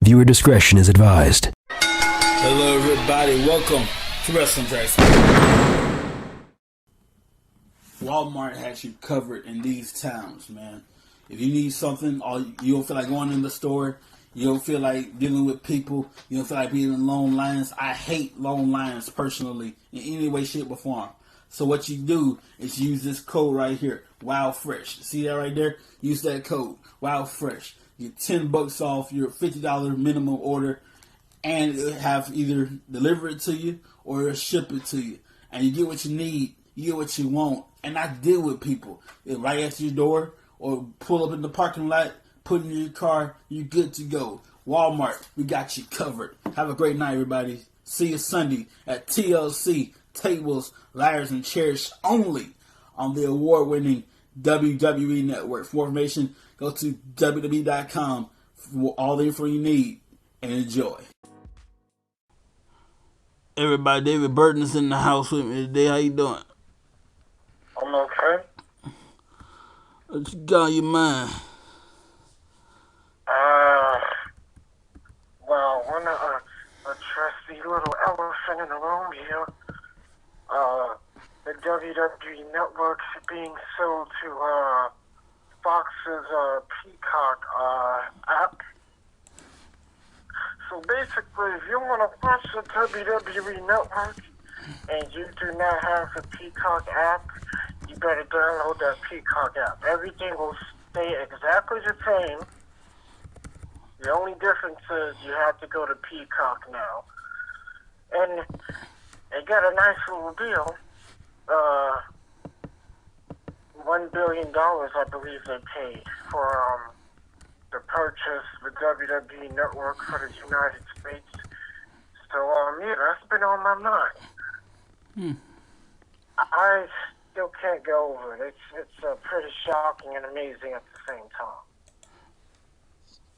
Viewer discretion is advised. Hello everybody, welcome to WrestlingTracks. Walmart has you covered in these towns, man. If you need something, or you don't feel like going in the store, you don't feel like dealing with people, you don't feel like being in long lines. I hate long lines personally in any way, shape, or form. So what you do is use this code right here, Wild Fresh. See that right there? Use that code, Wild Fresh. Get $10 off your $50 minimum order, and it'll have either deliver it to you or it'll ship it to you. And you get what you need, you get what you want, and I deal with people. They're right at your door or pull up in the parking lot, put it in your car, you're good to go. Walmart, we got you covered. Have a great night, everybody. See you Sunday at TLC, Tables, Liars, and Chairs only on the award-winning WWE Network. For more information, go to WWE.com for all the info you need, and enjoy. Everybody, David Burton is in the house with me today. How you doing? I'm okay. What you got on your mind? Well, I want to address the little elephant in the room here. The WWE Network being sold to Fox's Peacock app. So basically, if you want to watch the WWE Network and you do not have the Peacock app, you better download that Peacock app. Everything will stay exactly the same. The only difference is you have to go to Peacock now. And they got a nice little deal. $1 billion, I believe they paid for the purchase of the WWE Network for the United States. So, yeah, that's been on my mind. I still can't get over it. It's pretty shocking and amazing at the same time.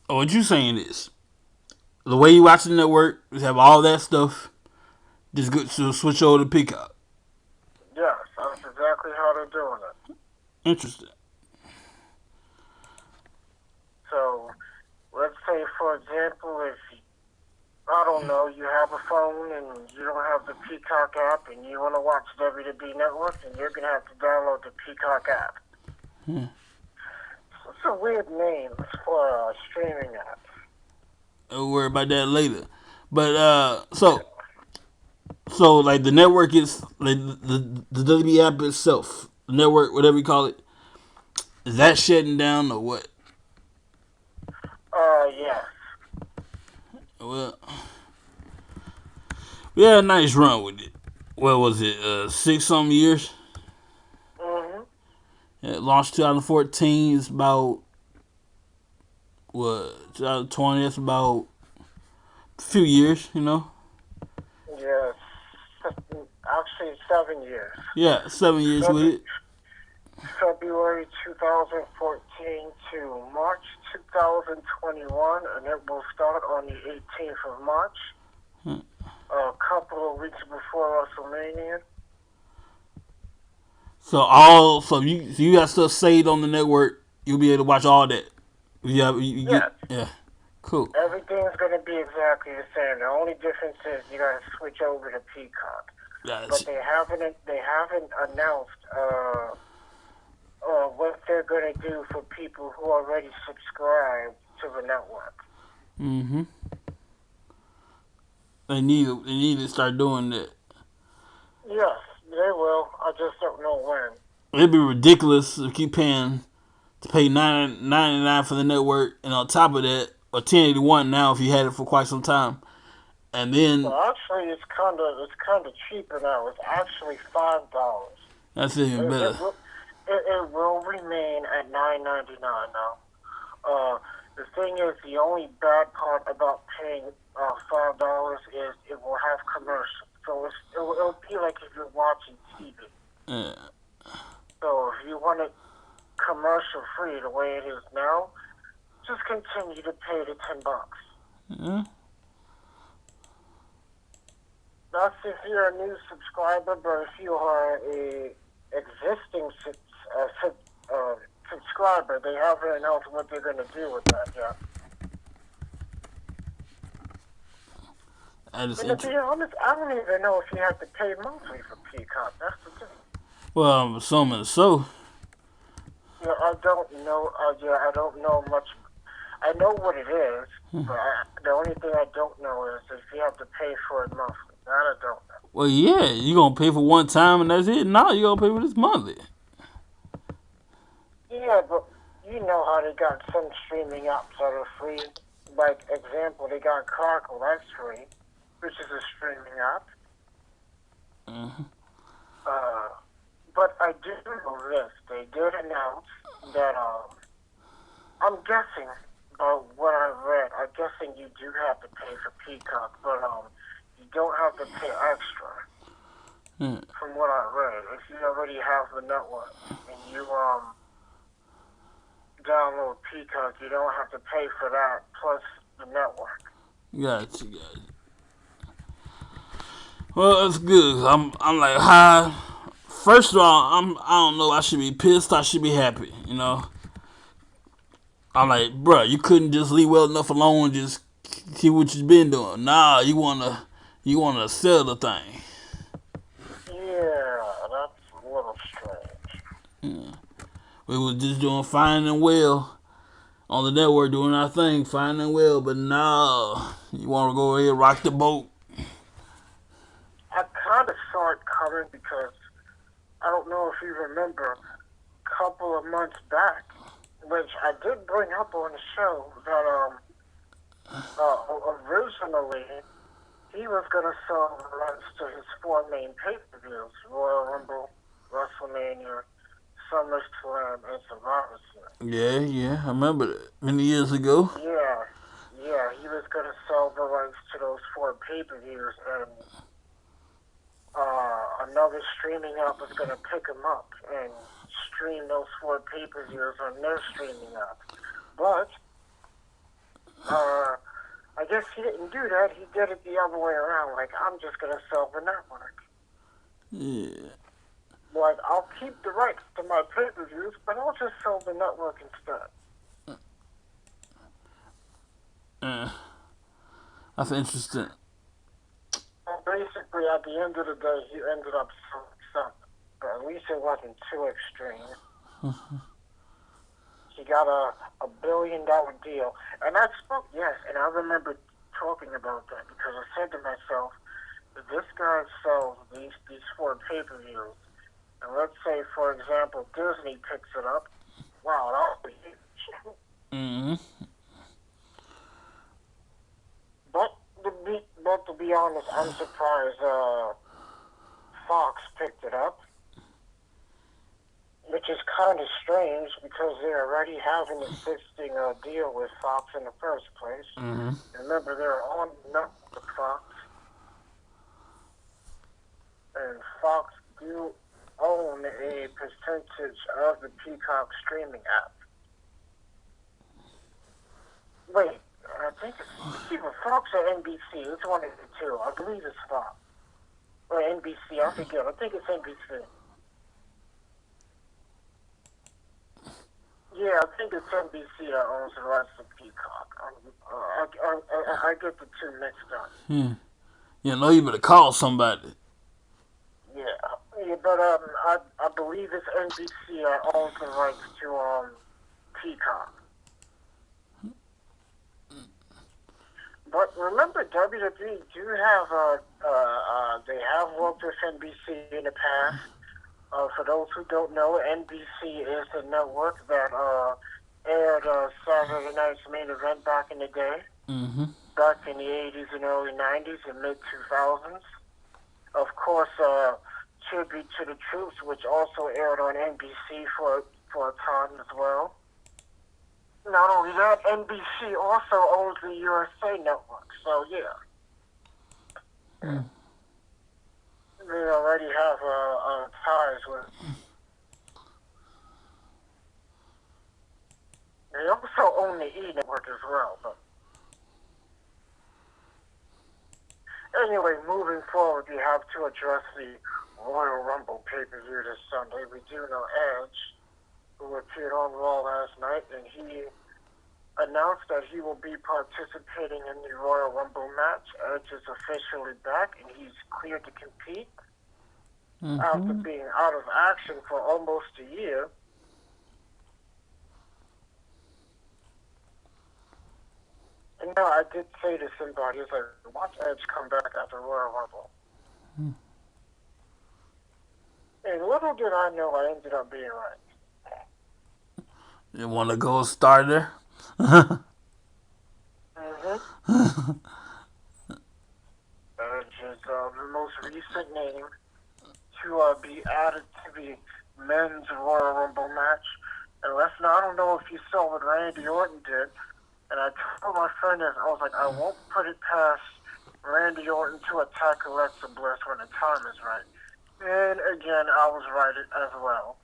Oh, what you saying is, the way you watch the network, is have all that stuff, just go to switch over to Peacock. Yes, that's exactly how they're doing it. Interesting. So, let's say, for example, if, I don't know, you have a phone and you don't have the Peacock app and you want to watch WWE Network, then you're going to have to download the Peacock app. So it's a weird name for a streaming app. I'll worry about that later. But, so like the network is, like the WWE app itself, the network, whatever you call it, is that shutting down or what? Yes. Well, we had a nice run with it. What was it, 6-some years? Mm-hmm. It launched 2014. It's about, what, 2020? That's about a few years, you know? Yes. Actually, 7 years. Yeah, 7 years with it. February 2014 to March 2021, and it will start on the 18th of March, a couple of weeks before WrestleMania. So you got stuff saved on the network. You'll be able to watch all that. Yes. Yeah, cool. Everything's going to be exactly the same. The only difference is you got to switch over to Peacock. But they haven't announced what they're going to do for people who already subscribe to the network. Mm-hmm. They need to start doing that. Yes, they will. I just don't know when. It'd be ridiculous to keep paying $9.99 for the network, and on top of that, or $10.81 now if you had it for quite some time, and then. Well, actually, it's kind of cheaper now. It's actually $5. That's even better. It will remain at $9.99 now. The thing is, the only bad part about paying $5 is it will have commercials. So it'll be like if you're watching TV. Yeah. So if you want it commercial free the way it is now, just continue to pay the $10. Yeah. That's if you're a new subscriber, but if you are a existing subscriber, they haven't announced what they're going to do with that yet. just And to be honest, I don't even know if you have to pay monthly for Peacock. That's the thing. well, I'm assuming so. Yeah, I don't know. I don't know much. I know what it is, but the only thing I don't know is if you have to pay for it monthly. That I don't know. Well, yeah, you gonna pay for one time and that's it. Now you gonna pay for this monthly. Yeah, but you know how they got some streaming apps that are free. Like, example, they got Crackle, that's free, which is a streaming app. Mm-hmm. But I do know this. They did announce that, I'm guessing, by what I read, I'm guessing you do have to pay for Peacock, but, you don't have to pay extra. From what I read, if you already have the network and you, download Peacock, you don't have to pay for that plus the network. Gotcha. Well, that's good. I'm like, hi. First of all, I don't know. I should be pissed. I should be happy. You know. I'm like, bruh, you couldn't just leave well enough alone and just see what you've been doing. Nah, you wanna sell the thing. Yeah, that's a little strange. Yeah. We was just doing fine and well on the network, doing our thing, fine and well. But no, you want to go ahead and rock the boat. I kind of saw it coming because I don't know if you remember a couple of months back, which I did bring up on the show, that originally he was going to sell the rights to his four main pay-per-views: Royal Rumble, WrestleMania, SummerSlam, and Survivor Series. Yeah, I remember that many years ago. Yeah, he was going to sell the rights to those four pay-per-views, and another streaming app was going to pick him up and stream those four pay-per-views on their streaming app. But I guess he didn't do that. He did it the other way around. Like, I'm just going to sell the network. Yeah. Like, I'll keep the rights to my pay-per-views, but I'll just sell the network instead. That's interesting. Well, basically, at the end of the day, he ended up selling something. But at least it wasn't too extreme. He got a $1 billion deal. And I spoke, yes, and I remember talking about that because I said to myself, if this guy sells these four pay-per-views, and let's say, for example, Disney picks it up, wow, that'll be huge. Mm-hmm. But to be honest, I'm surprised Fox picked it up, which is kind of strange because they already have an existing deal with Fox in the first place. Mm-hmm. Remember, they're on network Fox, and Fox do own a percentage of the Peacock streaming app. Wait. I think it's either Fox or NBC. It's one of the two. I believe it's Fox. Or NBC. I forget. I think it's NBC. Yeah, I think it's NBC that owns the rights to Peacock. I get the two mixed up. You know, you better call somebody. Yeah, but I believe it's NBC that owns the rights to Peacock. But remember, WWE do have they have worked with NBC in the past. For those who don't know, NBC is the network that aired Saturday Night's Main Event back in the day, back in the 80s and early 90s and mid 2000s. Of course, Tribute to the Troops, which also aired on NBC for a time as well. Not only that, NBC also owns the USA Network, so yeah. They already have ties with. They also own the E Network as well, but. Anyway, moving forward, we have to address the Royal Rumble pay-per-view this Sunday. We do know Edge, who appeared on Raw last night, and he announced that he will be participating in the Royal Rumble match. Edge is officially back, and he's cleared to compete after being out of action for almost a year. And now I did say to somebody, it's like, watch Edge come back after Royal Rumble. And little did I know I ended up being right. You want to go starter? Edge is the most recent name to be added to the men's Royal Rumble match. And listen, I don't know if you saw what Randy Orton did. And I told my friend this, I was like, I won't put it past Randy Orton to attack Alexa Bliss when the time is right. And again, I was right as well.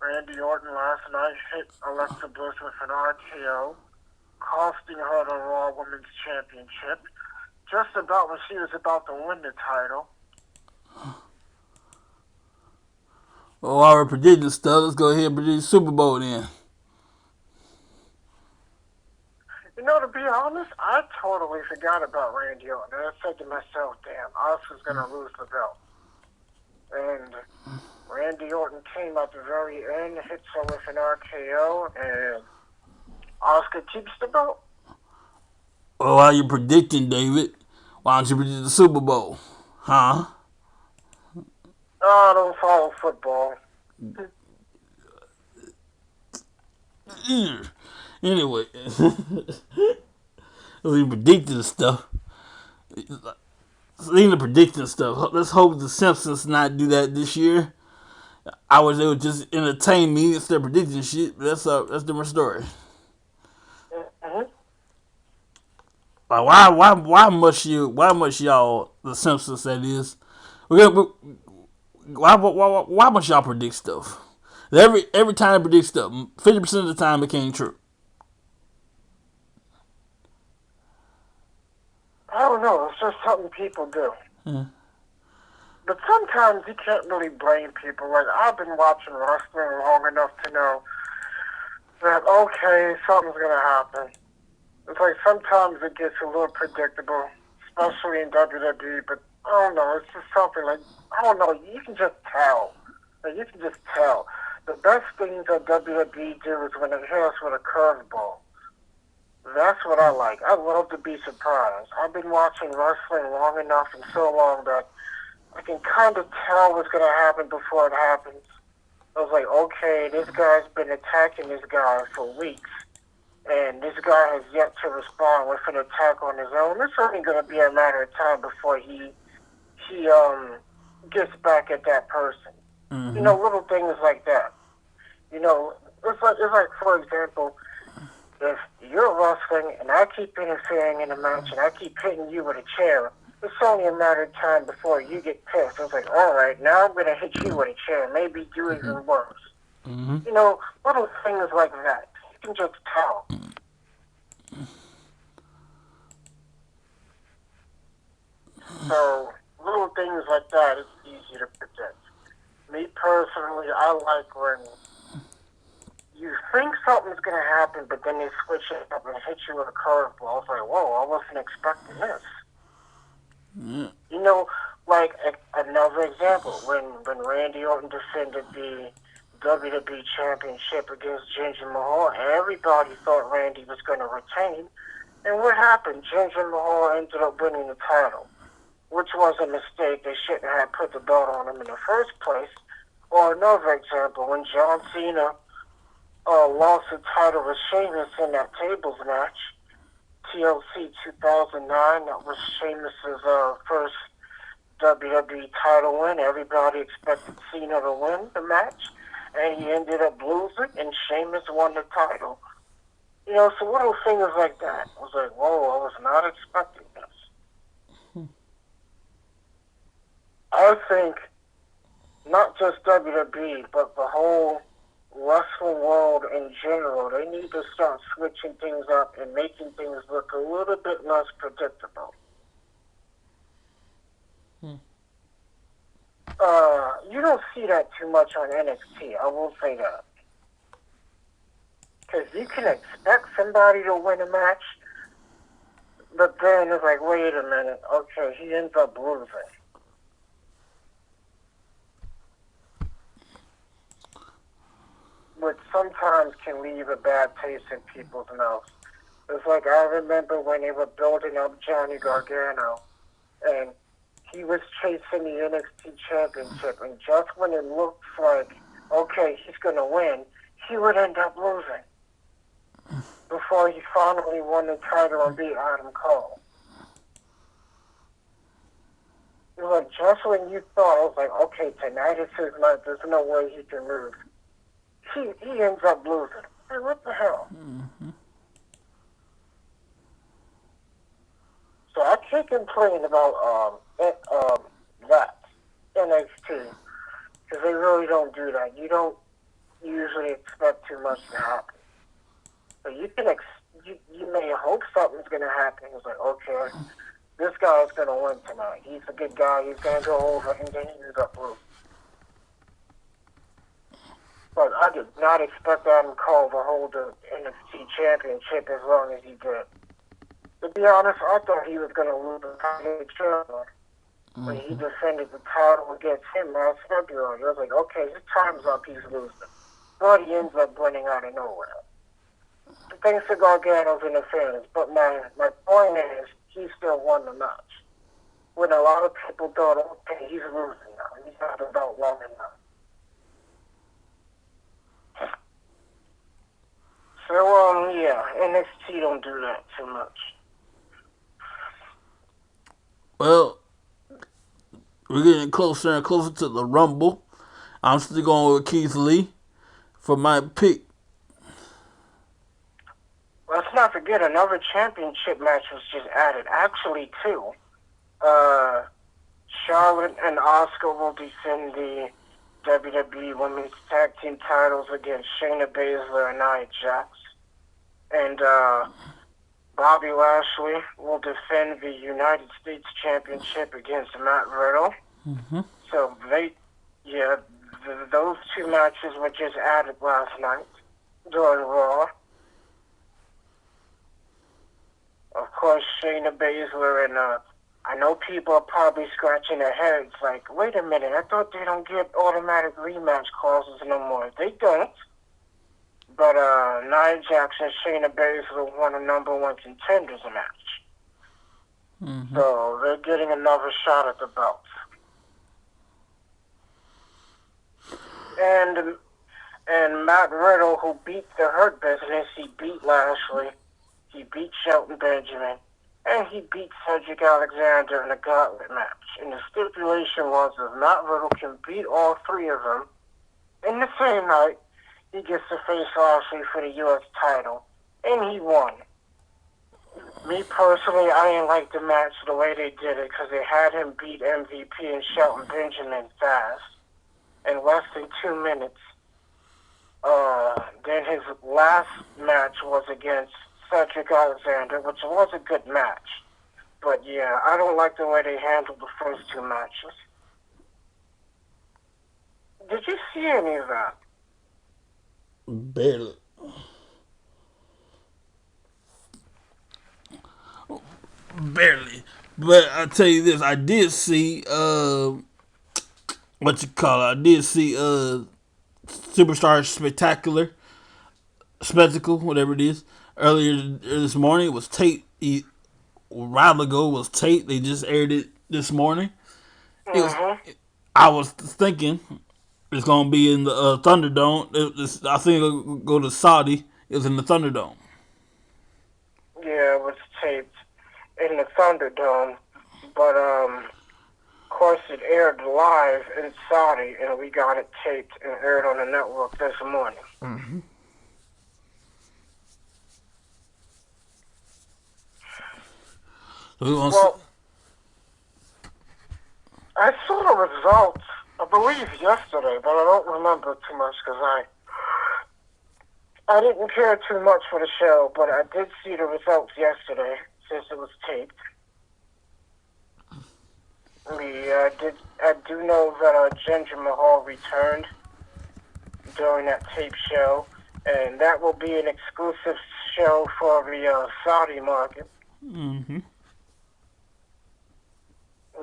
Randy Orton last night hit Alexa Bliss with an RKO, costing her the Raw Women's Championship, just about when she was about to win the title. Well, while we're predicting stuff, let's go ahead and predict the Super Bowl then. You know, to be honest, I totally forgot about Randy Orton. And I said to myself, damn, Asuka's going to lose the belt. And Randy Orton came at the very end, hits her with an RKO, and Asuka keeps the belt. Well, while you're predicting, David, why don't you predict the Super Bowl? Huh? Oh, I don't follow football. Anyway, we predicting stuff. Speaking of predicting stuff, let's hope the Simpsons not do that this year. I wish they would just entertain me instead of predicting shit. But that's a different story. Like why must y'all the Simpsons that is? Why must y'all predict stuff? Every time I predict stuff, 50% of the time it came true. I don't know. It's just something people do. But sometimes you can't really blame people. Like, I've been watching wrestling long enough to know that, okay, something's going to happen. It's like sometimes it gets a little predictable, especially in WWE, but I don't know. It's just something like, I don't know. You can just tell. Like, you can just tell. The best things that WWE do is when it hits us with a curveball. That's what I like. I love to be surprised. I've been watching wrestling long enough and so long that I can kind of tell what's going to happen before it happens. I was like, okay, this guy's been attacking this guy for weeks, and this guy has yet to respond with an attack on his own. It's only going to be a matter of time before he gets back at that person. You know, little things like that. You know, it's like for example, if you're wrestling and I keep interfering in a match and I keep hitting you with a chair, it's only a matter of time before you get pissed. It's like, all right, now I'm going to hit you with a chair, maybe do even worse. You know, little things like that. You can just tell. So, little things like that is easy to predict. Me personally, I like when you think something's going to happen, but then they switch it up and hit you with a curveball. I was like, whoa, I wasn't expecting this. You know, like another example, when Randy Orton defended the WWE Championship against Jinder Mahal, everybody thought Randy was going to retain. And what happened? Jinder Mahal ended up winning the title, which was a mistake. They shouldn't have put the belt on him in the first place. Or another example, when John Cena lost the title with Sheamus in that tables match, TLC 2009, that was Sheamus' first WWE title win. Everybody expected Cena to win the match, and he ended up losing, and Sheamus won the title. You know, so little things like that. I was like, whoa, I was not expecting this. I think not just WWE, but the whole wrestling world in general, they need to start switching things up and making things look a little bit less predictable. You don't see that too much on NXT, I will say that. Because you can expect somebody to win a match, but then it's like, wait a minute, okay, he ends up losing. Which sometimes can leave a bad taste in people's mouths. It's like I remember when they were building up Johnny Gargano, and he was chasing the NXT Championship, and just when it looked like, okay, he's going to win, he would end up losing before he finally won the title and beat Adam Cole. It was like just when you thought, it was like, okay, tonight is his night, there's no way he can lose. He ends up losing. Hey, what the hell? Mm-hmm. So I can't complain about that NXT because they really don't do that. You don't usually expect too much to happen. So you can you may hope something's going to happen. It's like, okay, this guy's going to win tonight. He's a good guy. He's going to go over, and then he ends up losing. But I did not expect Adam Cole to hold the NXT Championship as long as he did. To be honest, I thought he was going to lose the title when he defended the title against him last February. I was like, okay, his time's up, he's losing. But he ends up winning out of nowhere. Thanks to Gargano's interference. But my point is, he still won the match. When a lot of people thought, okay, he's losing now. He's not the belt long enough. So, yeah, NXT don't do that too much. Well, we're getting closer and closer to the Rumble. I'm still going with Keith Lee for my pick. Let's not forget another championship match was just added. Actually, two. Charlotte and Asuka will defend the WWE Women's Tag Team titles against Shayna Baszler and Nia Jax. And Bobby Lashley will defend the United States Championship against Matt Riddle. Mm-hmm. So those two matches were just added last night during Raw. Of course, Shayna Baszler and I know people are probably scratching their heads like, wait a minute, I thought they don't get automatic rematch clauses no more. They don't. But Nia Jax and Shayna Baszler won a number one contenders match. Mm-hmm. So they're getting another shot at the belt. And Matt Riddle, who beat the Hurt Business, he beat Lashley, he beat Shelton Benjamin, and he beat Cedric Alexander in a gauntlet match. And the stipulation was if Matt Riddle can beat all three of them in the same night, he gets to face Lashley for the U.S. title. And he won. Me personally, I didn't like the match the way they did it because they had him beat MVP and Shelton Benjamin fast in less than 2 minutes. Then his last match was against Cedric Alexander, which was a good match. But yeah, I don't like the way they handled the first two matches. Did you see any of that? Barely. Barely. But I'll tell you this, I did see I did see Superstar Spectacle, whatever it is. Earlier this morning it was taped. A while ago it was taped. They just aired it this morning. I was thinking it's gonna be in the Thunderdome. I think it'll go to Saudi. It was in the Thunderdome. Yeah, it was taped in the Thunderdome, but of course it aired live in Saudi, and we got it taped and aired on the network this morning. Mm-hmm. Well, I saw the results, I believe yesterday, but I don't remember too much because I didn't care too much for the show, but I did see the results yesterday since it was taped. I do know that Jinder Mahal returned during that tape show, and that will be an exclusive show for the Saudi market. Mm-hmm.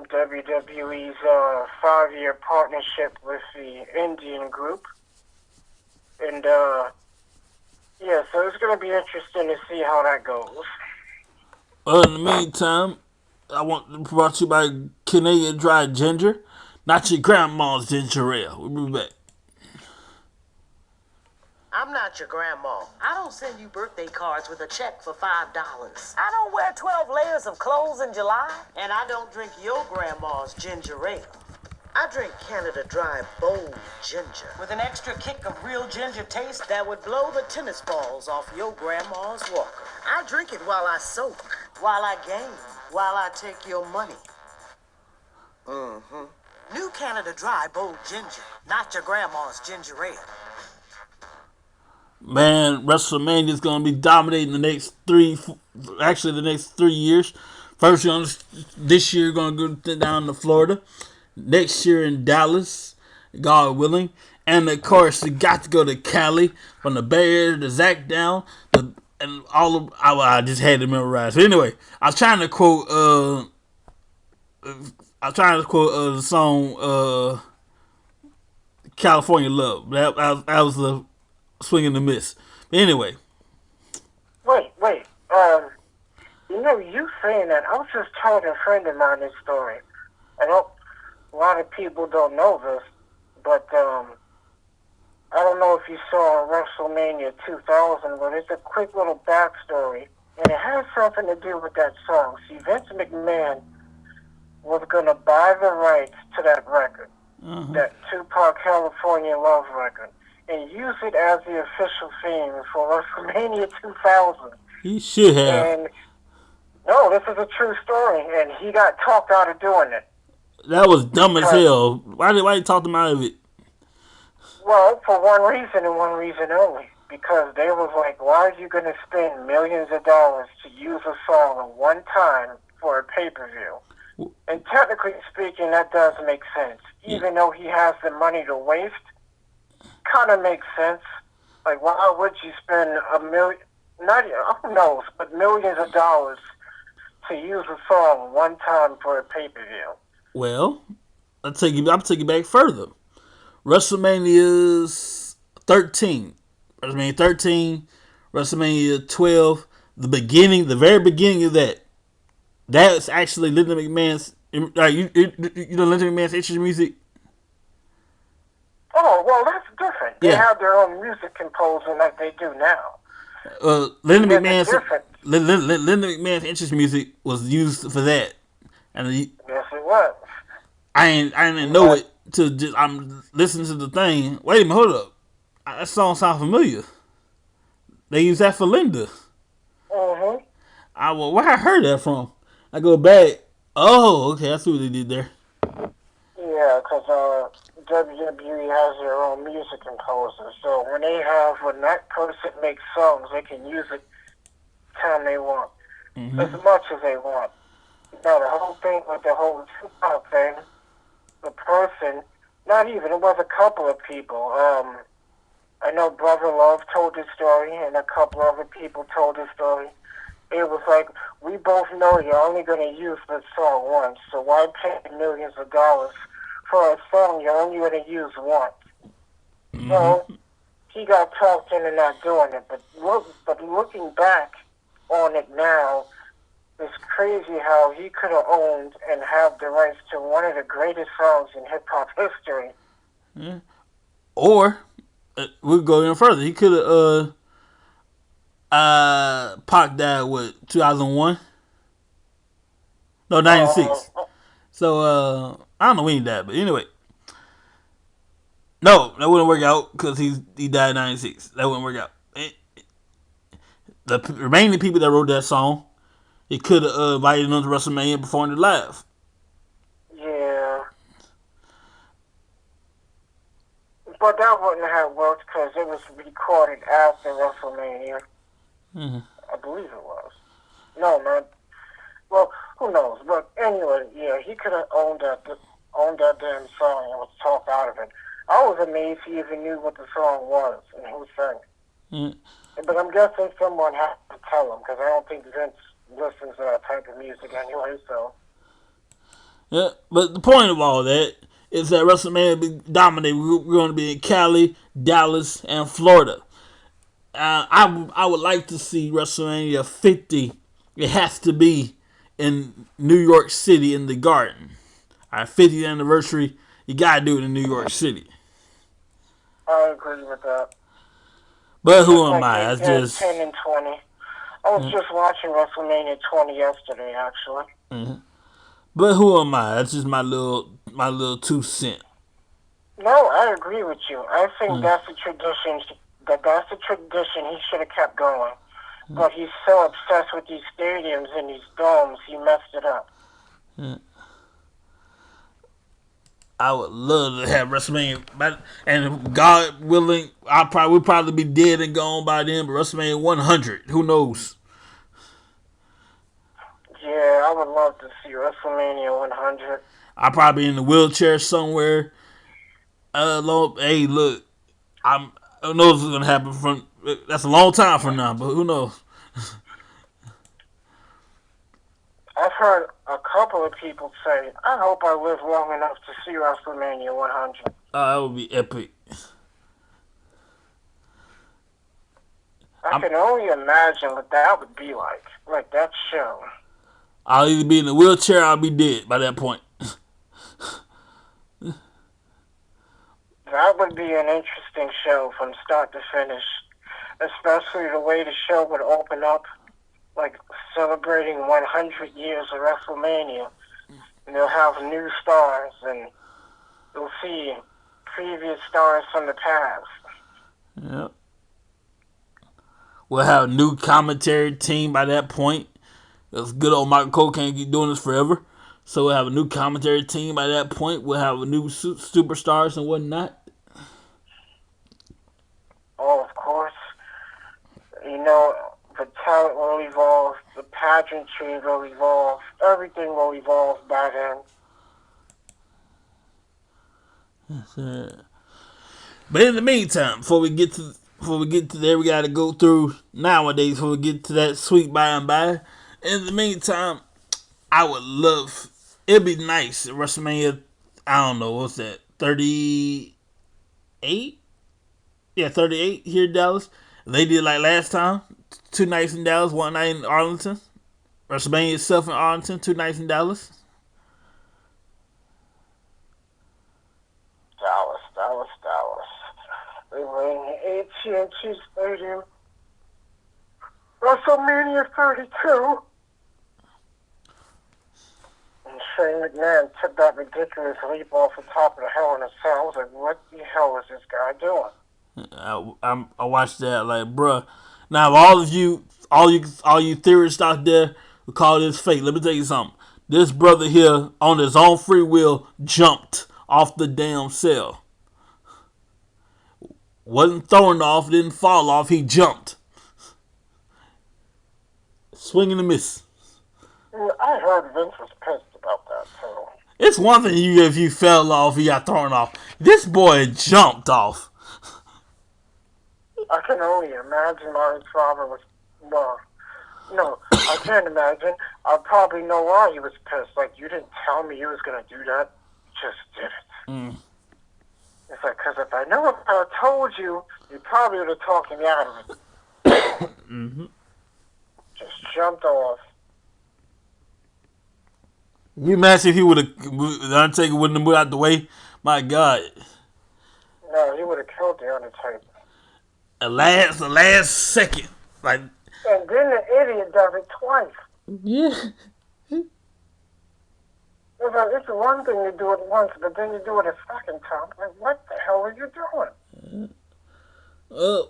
WWE's 5-year partnership with the Indian group. And, yeah, so it's going to be interesting to see how that goes. Well, in the meantime, I want brought to you by Canadian Dry Ginger, not your grandma's ginger ale. We'll be back. I'm not your grandma. I don't send you birthday cards with a check for $5. I don't wear 12 layers of clothes in July, and I don't drink your grandma's ginger ale. I drink Canada Dry Bold Ginger with an extra kick of real ginger taste that would blow the tennis balls off your grandma's walker. I drink it while I soak, while I game, while I take your money. New Canada Dry Bold Ginger, not your grandma's ginger ale. Man, WrestleMania is going to be dominating the next the next 3 years. First, this year, going to go down to Florida. Next year in Dallas, God willing. And, of course, we got to go to Cali, from the Bay Area to Zach down, and all of, I just had to memorize. But anyway, I was trying to quote, the song, California Love. That was the swing and the miss. But anyway. Wait. You saying that, I was just telling a friend of mine this story. A lot of people don't know this, but I don't know if you saw WrestleMania 2000, but it's a quick little backstory, and it has something to do with that song. See, Vince McMahon was going to buy the rights to that record, that Tupac California Love record, and use it as the official theme for WrestleMania 2000. He should have. And no, this is a true story, and he got talked out of doing it. That was dumb as hell. Why you talk him out of it? Well, for one reason and one reason only. Because they was like, why are you going to spend millions of dollars to use a song at one time for a pay-per-view? And technically speaking, that does make sense. Even though he has the money to waste, kind of makes sense. Like, why would you spend who knows, but millions of dollars to use a song one time for a pay-per-view? Well, I'll take you back further. WrestleMania 13. WrestleMania 13, WrestleMania 12, the very beginning of that. That's actually Linda McMahon's, you know Linda McMahon's entrance music? Oh, well, that's different. They have their own music composer like they do now. Linda McMahon's entrance music was used for that. And yes, it was. I didn't know it till I'm listening to the thing. Wait a minute, hold up. That song sounds familiar. They use that for Linda. Where I heard that from? I go back. Oh, okay, I see what they did there. Yeah, because WWE has their own music composer. So when that person makes songs, they can use it time they want, as much as they want. Now the whole thing with the whole Tupac thing, the person, it was a couple of people. I know Brother Love told this story, and a couple other people told this story. It was like, we both know you're only going to use this song once, so why pay millions of dollars for a song you're only going to use once? So he got talked into not doing it, but looking back on it now, it's crazy how he could have owned and have the rights to one of the greatest songs in hip-hop history. Yeah. Or, we'll go even further. He could have, Pac died, 2001? No, 96. So, I don't know when he died, but anyway. No, that wouldn't work out because he died in 96. That wouldn't work out. The remaining people that wrote that song, he could have invited them to WrestleMania and performed it live. Yeah. But that wouldn't have worked because it was recorded after WrestleMania. I believe it was. No, man. Well, who knows? But anyway, yeah, he could have owned that damn song and was talked out of it. I was amazed he even knew what the song was and who sang it. But I'm guessing someone has to tell him, because I don't think Vince listens to that type of music anyway, so. Yeah, but the point of all that is that WrestleMania will be dominated. We're going to be in Cali, Dallas, and Florida. I would like to see WrestleMania 50. It has to be in New York City in the Garden. Our 50th anniversary, you got to do it in New York City. I agree with that. But who am I? I 10 and 20. I was just watching WrestleMania 20 yesterday, actually. Mm-hmm. But who am I? That's just my little 2 cents. No, I agree with you. I think that's a tradition. That's a tradition he should have kept going. But he's so obsessed with these stadiums and these domes, he messed it up. I would love to have WrestleMania, and God willing, we'll probably be dead and gone by then. But WrestleMania 100, who knows? Yeah, I would love to see WrestleMania 100. I'll probably be in the wheelchair somewhere. Hey, look, who knows what's gonna happen that's a long time from now, but who knows? I've heard a couple of people say, I hope I live long enough to see WrestleMania 100. That would be epic. I can only imagine what that would be like that show. I'll either be in the wheelchair or I'll be dead by that point. That would be an interesting show from start to finish, especially the way the show would open up, like celebrating 100 years of WrestleMania. And they'll have new stars, and you'll see previous stars from the past. Yep. We'll have a new commentary team by that point. Because good old Michael Cole can't keep doing this forever. So we'll have a new commentary team by that point. We'll have a new superstars and whatnot. Oh, of course. You know, the talent will evolve. The pageantry will evolve. Everything will evolve by then. Yes, sir. But in the meantime, before we get to there, we got to go through nowadays before we get to that sweet by and by. In the meantime, I would love, it'd be nice at WrestleMania, I don't know, what's that, 38? Yeah, 38 here in Dallas. They did like last time, 2 nights in Dallas, 1 night in Arlington. WrestleMania itself in Arlington, 2 nights in Dallas. Dallas. We were in the AT&T Stadium. WrestleMania 32. And Shane McMahon took that ridiculous leap off the top of the Hell in a Cell. I was like, what the hell is this guy doing? I watched that like, bruh. Now, all you theorists out there who call this fake, let me tell you something. This brother here, on his own free will, jumped off the damn cell. Wasn't thrown off, didn't fall off, he jumped. Swing and a miss. I heard Vince was pissed about that, too. It's one thing if you fell off, you got thrown off. This boy jumped off. I can only imagine why his father was, well, no, I can't imagine. I probably know why he was pissed. Like, you didn't tell me you was going to do that. Just did it. It's like, because if I told you, you probably would have talked me out of it. Just jumped off. You imagine if he would have, the Undertaker wouldn't have moved out the way? My God. No, he would have killed the Undertaker. The last second. Like. And then the idiot does it twice. Yeah. It's one thing to do it once, but then you do it a second time. Like, what the hell are you doing?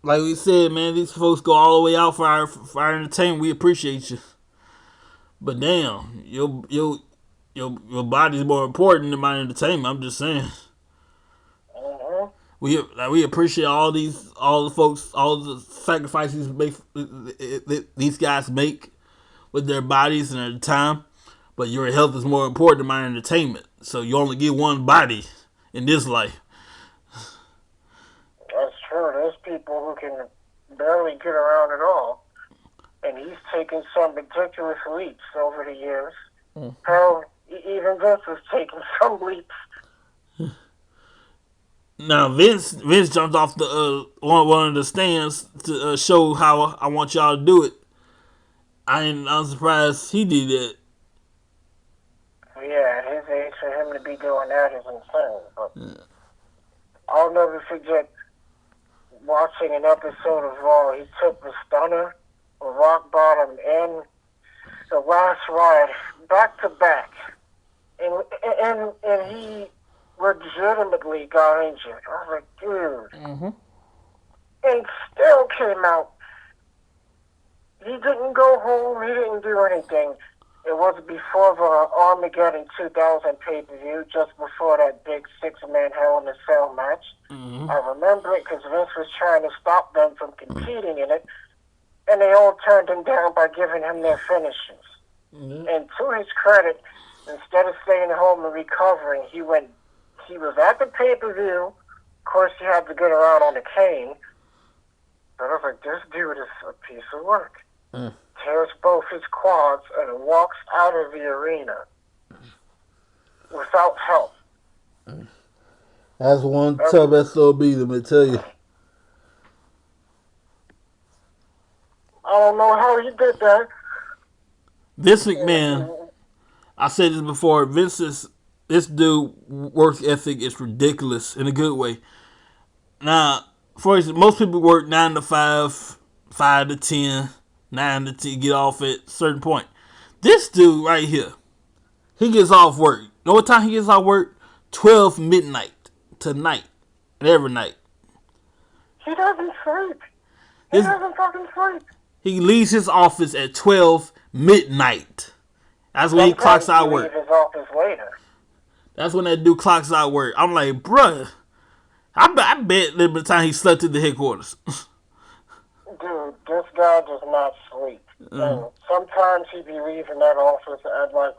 Like we said, man, these folks go all the way out for our entertainment. We appreciate you. But damn, your body's more important than my entertainment. I'm just saying. We appreciate all the folks, all the sacrifices these guys make with their bodies and their time. But your health is more important than my entertainment. So you only get one body in this life. That's true. There's people who can barely get around at all. And he's taken some ridiculous leaps over the years. Hell, even Vince has taken some leaps. Now Vince jumped off the one of the stands to show how I want y'all to do it. I'm surprised he did that. Yeah, at his age, for him to be doing that is insane. But I'll never forget watching an episode of Raw. He took the stunner, the rock bottom, and the last ride back to back, and he legitimately got injured. I was like, dude. And still came out. He didn't go home. He didn't do anything. It was before the Armageddon 2000 pay-per-view, just before that big six-man Hell in a Cell match. I remember it because Vince was trying to stop them from competing in it, and they all turned him down by giving him their finishes. And to his credit, instead of staying home and recovering, he was at the pay-per-view. Of course, he had to get around on a cane. But I was like, this dude is a piece of work. Tears both his quads and walks out of the arena without help. That's one tough SOB, let me tell you. I don't know how he did that. Vince McMahon, I said this before, this dude work ethic is ridiculous in a good way. Now, for instance, most people work 9 to 5, 5 to 10, 9 to 10, get off at a certain point. This dude right here, he gets off work. You know what time he gets off work? 12 midnight tonight, every night. He doesn't sleep. He doesn't fucking sleep. He leaves his office at 12 midnight. That's when he clocks out work. His office later. That's when that dude clocks out work. I'm like, bruh, I bet the time he slept at the headquarters. Dude, this guy does not sleep. And sometimes he be leaving that office at like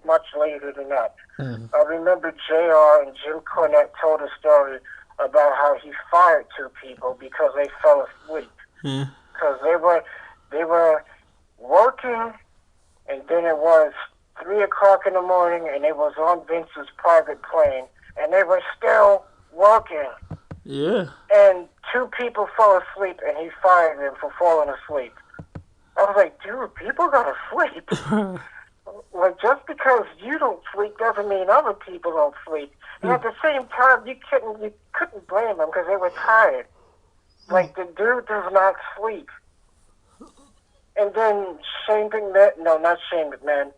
much later than that. I remember JR and Jim Cornette told a story about how he fired 2 people because they fell asleep. Because they were working, and then it was 3 o'clock in the morning, and they was on Vince's private plane, and they were still working. Yeah. And 2 people fell asleep, and he fired them for falling asleep. I was like, dude, people gotta sleep. Like, just because you don't sleep doesn't mean other people don't sleep. And at the same time, you couldn't blame them because they were tired. Like, the dude does not sleep. And then Shane McMahon, no, not Shane McMahon,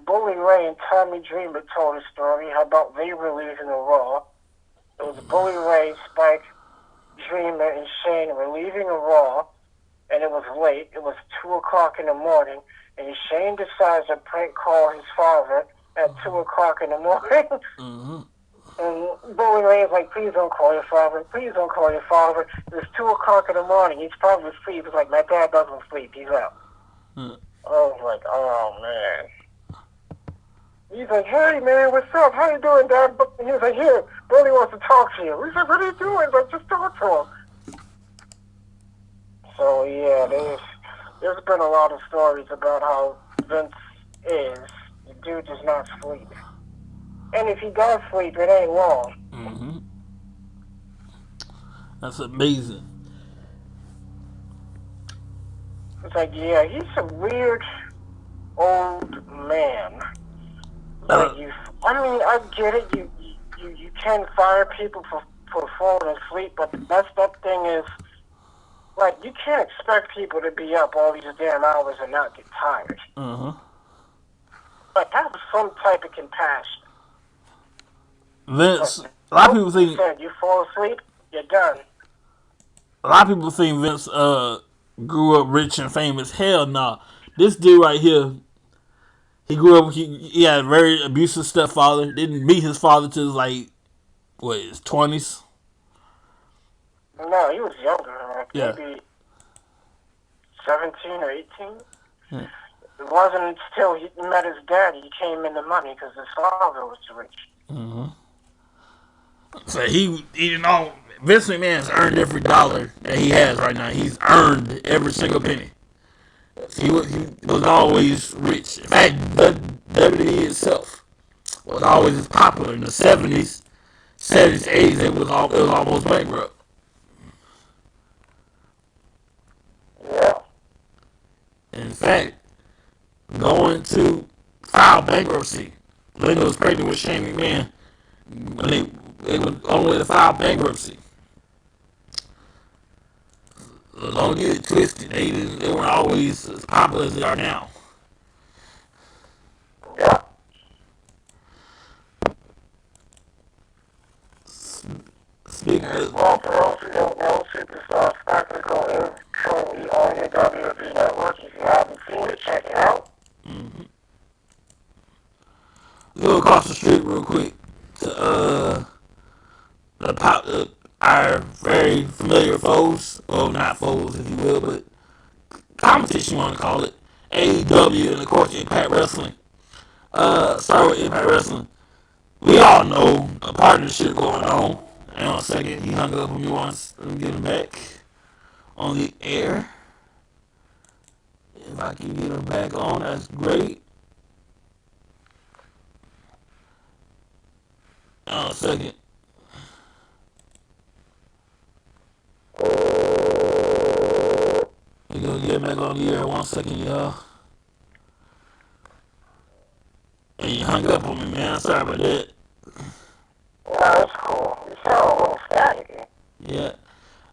Bully Ray and Tommy Dreamer told a story how about they were leaving the Raw. It was Bully Ray, Spike, Dreamer, and Shane were leaving a Raw, and it was late. It was 2 o'clock in the morning, and Shane decides to prank call his father at 2 o'clock in the morning. And Bully Ray is like, please don't call your father. Please don't call your father. It's 2 o'clock in the morning. He's probably asleep. It's like, my dad doesn't sleep. He's out. I was like, oh, man. He's like, hey, man, what's up? How you doing, Dad? And he was like, here, Bully wants to talk to you. He's like, what are you doing? He's like, just talk to him. So, yeah, there's been a lot of stories about how Vince is. The dude does not sleep. And if he does sleep, it ain't long. That's amazing. It's like, yeah, he's a weird old man. Like I get it. You can fire people for falling asleep, but the messed up thing is, like, you can't expect people to be up all these damn hours and not get tired. Like, have some type of compassion. Vince, a lot of people think you fall asleep, you're done. A lot of people think Vince grew up rich and famous. Hell no. This dude right here, he grew up. He had a very abusive stepfather. Didn't meet his father till like his 20s. No, he was younger. Maybe 17 or 18. It wasn't until he met his daddy he came into money because his father was rich. So you know, Vince McMahon's earned every dollar that he has right now. He's earned every single penny. He was always rich. In fact, the WWE itself was always popular in the 70s, 80s. It was almost bankrupt. Yeah. In fact, going to file bankruptcy. Linda was pregnant with Shane McMahon when they were on the way to file bankruptcy. Don't get it twisted. They weren't always as popular as they are now. Yeah. Speaking of, Well, for those who don't know, Superstar Spectacle is currently on the WWE Network. If you haven't seen it, check it out. go across the street real quick to our very familiar foes. Well, not foes, if you will, but competition, you want to call it. AEW and of course Impact Wrestling. Start with Impact Wrestling. We all know a partnership going on. Hang on a second, he hung up on me once. Let me get him back on the air. If I can get him back on, that's great. Hang on a second. We're gonna get back on the air 1 second, y'all. And you hung up on me, man. Sorry about that. No, that's cool. You sound a little staticky. Yeah.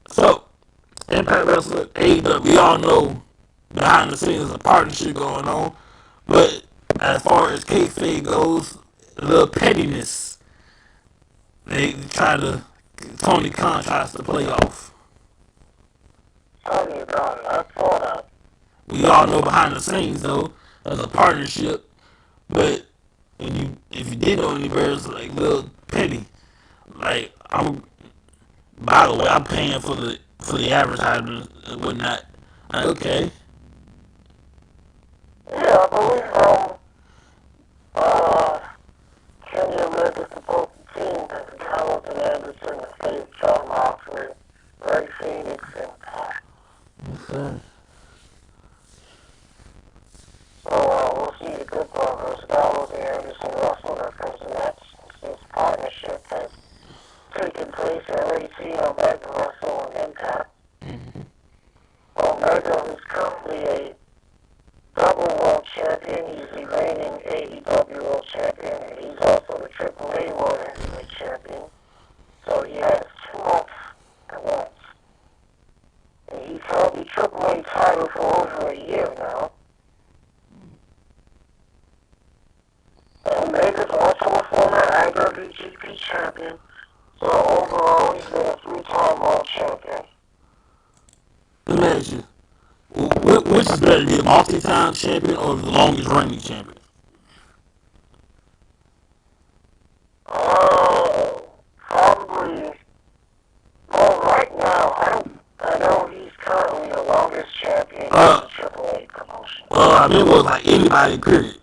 So, Impact Wrestling, AEW, we all know behind the scenes a partnership going on. But as far as kayfabe goes, a little pettiness, Tony Khan tries to play off. Tell me about it. I saw that. We all know behind the scenes, though, there's a partnership. But if you did know any better, it's like little petty. Like, by the way, I'm paying for the advertisement and whatnot. Like, okay. Yeah, I believe, Kenny Omega's supposed to team with Carlton Anderson and Faith John Moxley, Ray Phoenix, and Pac. Okay. So, we'll see the good progress. Gallows and Anderson wrestled their first match since partnership has taken place. Already seen Omega wrestle on Impact. Omega is currently a double world champion. He's the reigning AEW world champion, and he's also the AAA world heavyweight champion. So he has 2 months at once. And he's held the AAA title for over a year now. And Omega's also a former IWGP champion. So overall, he's been a 3-time world champion. Let me ask you, which is better, to be a multi-time champion or the longest reigning champion? Probably. Well, right now, I know he's currently the longest champion in the AAA promotion. Well, I mean, it was like anybody, period.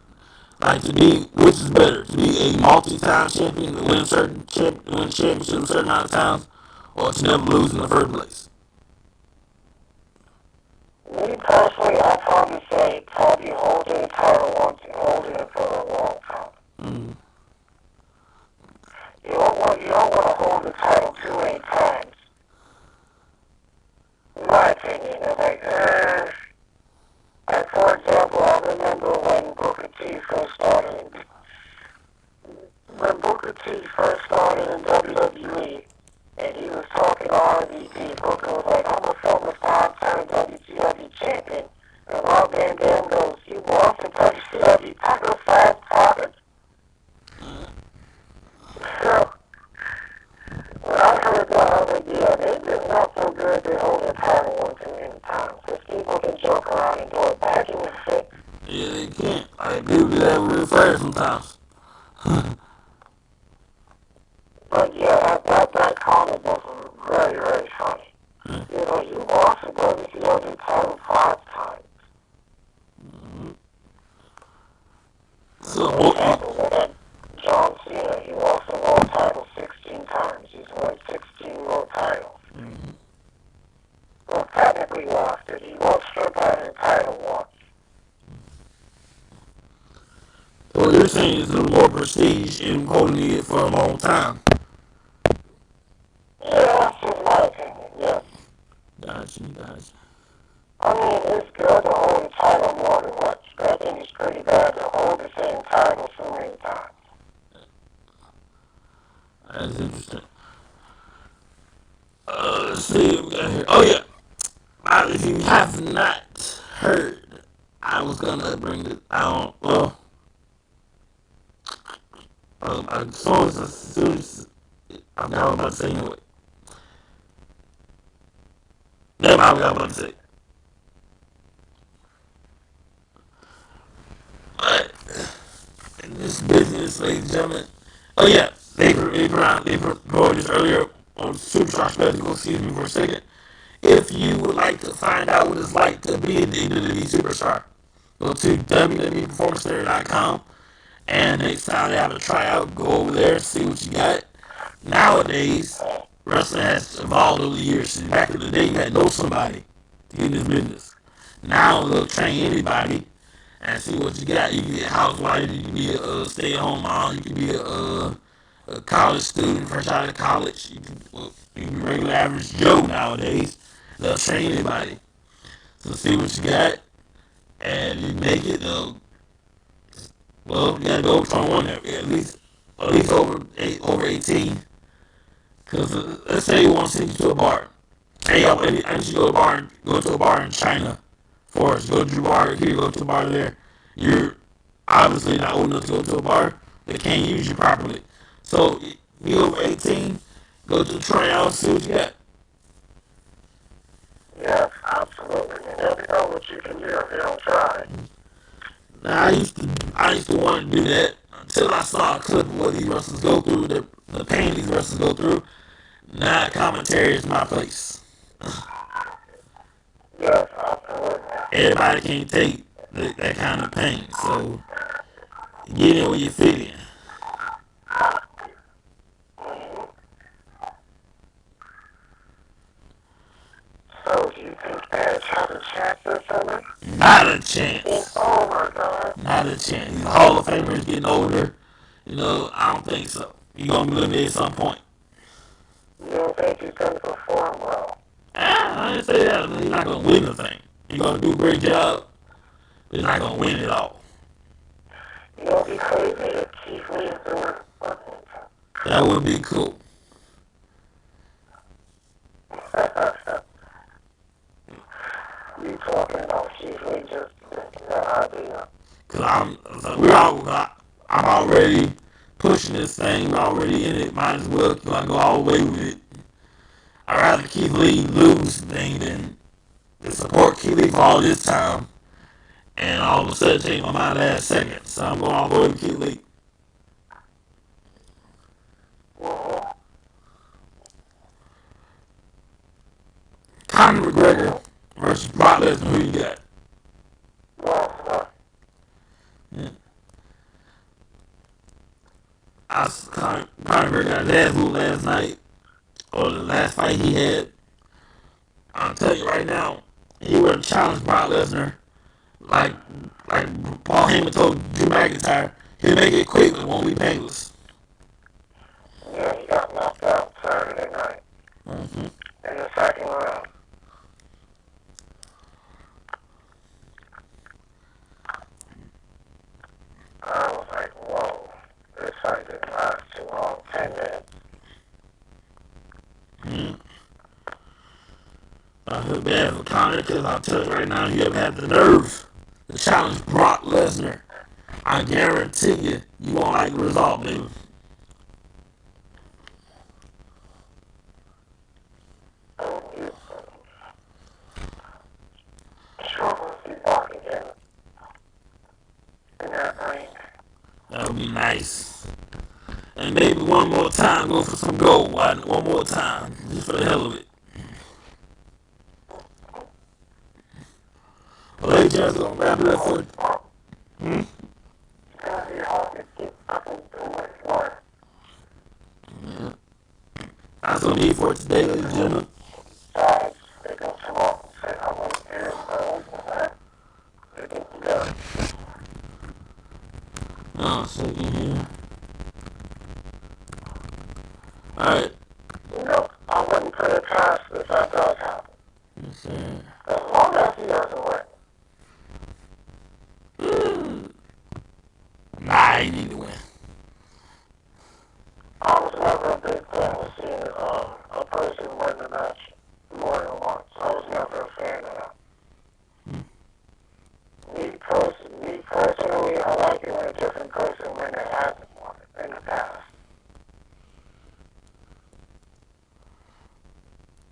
Like, to be, which is better, to be a multi-time champion, to win win a championship a certain amount of times, or to never lose in the first place? Me personally, I'd probably say holding the title once and holding it for a long time. You don't want to hold the title too many times. In my opinion, it's like, for example, I remember when Booker T first started. When Booker T first started in WWE, and he was talking to RVD, Booker was like, I'm a former 5-time WCW champion. And Rob Van Dam goes, you lost the WCW title 5 times. So, when I heard that, I was like, yeah, they're not so good they hold their title one too many times. Because people can joke around and do it back in the 6th. Yeah, they can't. Like, people do that real fast sometimes. But yeah, that comment was very, very funny. You know, you lost the WCW title 5 times. So, For example, when John Cena, he lost the world title 16 times. saying it's a little more prestige in holding it for a long time. Yeah, that's just my opinion, yeah. Gotcha. I mean, it's good to hold the title more than once, but I think it's pretty bad to hold the same title so many times. That's interesting. Let's see what we got here. Oh yeah. If you have not heard, I was gonna bring this. I don't. Well, as soon as I'm not about to say anyway. Never mind, what I'm about to say. But in this business, ladies and gentlemen. Oh yeah, they promoted this earlier on Superstar Spectacle. Excuse me for a second. If you would like to find out what it's like to be a WWE superstar, go to www.performancecenter.com, and next time they have a tryout, go over there and see what you got. Nowadays, wrestling has evolved over the years. Back in the day, you had to know somebody to get in this business. Now they'll train anybody and see what you got. You can be a housewife, you can be a stay-at-home mom, you can be a college student fresh out of college. You can be regular average Joe nowadays. They'll train anybody. So see what you got, and you make it. Well, you gotta go 21 at least over 18. Cause let's say you want to send you to a bar. Hey, I need you to go to a bar in China. Forrest, go to a bar here, go to a bar there. You're obviously not old enough to go to a bar. They can't use you properly. So be over 18. Go to the tryout, see what you got. Yes, absolutely. You never know what you can do if you don't try. Now, I used to want to do that until I saw a clip of what these wrestlers go through, the pain these wrestlers go through. Now, commentary is my place. Yes, absolutely. Everybody can't take that kind of pain, so get in where you fit in. So, do you think Edge has a chance this summer? Not a chance. Oh my God. Not a chance. He's a Hall of Famer. He's getting older. I don't think so. He's going to be limited at some point. You don't think he's going to perform well? I didn't say that. He's not going to win the thing. He's going to do a great job, but he's not going to win it all. You know, be crazy if Keith Lee is doing something. That would be cool. You talking about Keith Lee just that idea. Cause I'm already pushing this thing. We're already in it. Might as well go all the way with it. I'd rather Keith Lee lose the thing than to support Keith Lee for all this time and all of a sudden change my mind last second. So I'm going all the way with Keith Lee. Conor McGregor versus Brock Lesnar. Who you got? Yeah. Conor McGregor got his ass whooped last night, or the last fight he had. I'll tell you right now, he would have challenged Brock Lesnar like Paul Heyman told Drew McIntyre. He'll make it quick, but it won't be painless. Yeah, he got knocked out Saturday night in the second round. I was like, whoa, this fight didn't last too long, 10 minutes. I feel bad for Conor because I'll tell you right now, you ever had the nerve to challenge Brock Lesnar, I guarantee you won't like the result, baby. That would be nice. And maybe one more time, go for some gold. One more time, just for the hell of it. Well, ladies and gentlemen, wrap it up for Yeah. That's what we need for it today, ladies and gentlemen. So, Alright. Nope, I wouldn't put it past if that does happen. As long as he doesn't win. Nah, he need to win. I was never a big fan of seeing a person win the match more than once. I was never a fan of that. Me personally, I like it when a different person when it hasn't won it in the past.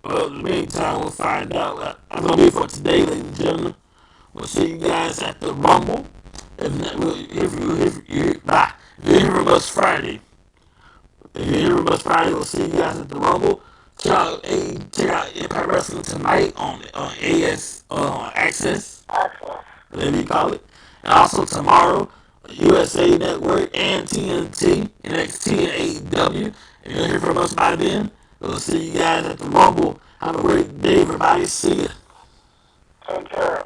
Well, in the meantime, we'll find out. I'm going to be for today, ladies and gentlemen. We'll see you guys at the Rumble. If you hear from us Friday, we'll see you guys at the Rumble. Check out Impact Wrestling tonight on AS Access, whatever you call it. And also tomorrow, USA Network and TNT, NXT and AEW. If you don't hear from us by then, we'll see you guys at the Rumble. Have a great day, everybody. See ya. Take care.